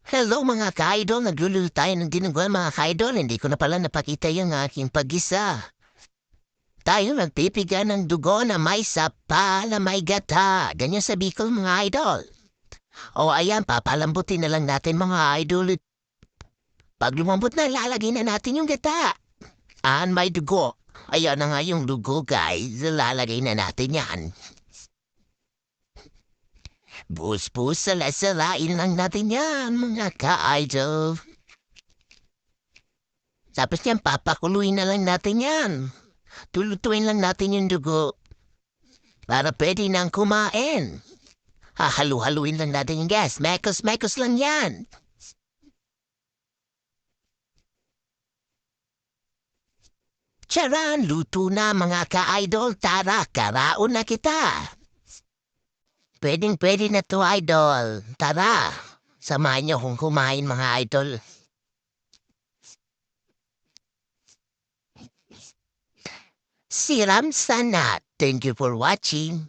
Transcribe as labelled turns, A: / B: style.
A: Hello mga ka-idol, nagluluto tayo ng dinuguan mga ka-idol. Hindi ko na pala napakita yung aking pag-isa. Tayo nagpipiga ng dugo na may sapa na may gata. Ganyan sa Bicol mga idol. O ayan, papalambutin na lang natin mga idol. Pag lumambot na, lalagay na natin yung gata. May dugo. Ayan na nga yung dugo guys. Lalagay na natin yan. Bus-bus, salasalain lang natin yan mga ka-idol. Tapos yan, papakuluin na lang natin yan. Tulutuin lang natin yung dugo para pwede nang kumain. Hahalu-haluin lang natin yung gas. Mekos-mekos lang yan. Charan, luto na mga ka-idol. Tara, karaon na kita. Pwedeng-pwede na to, idol. Tara, samahan niyo kung kumain mga idol. Siram sana. Thank you for watching.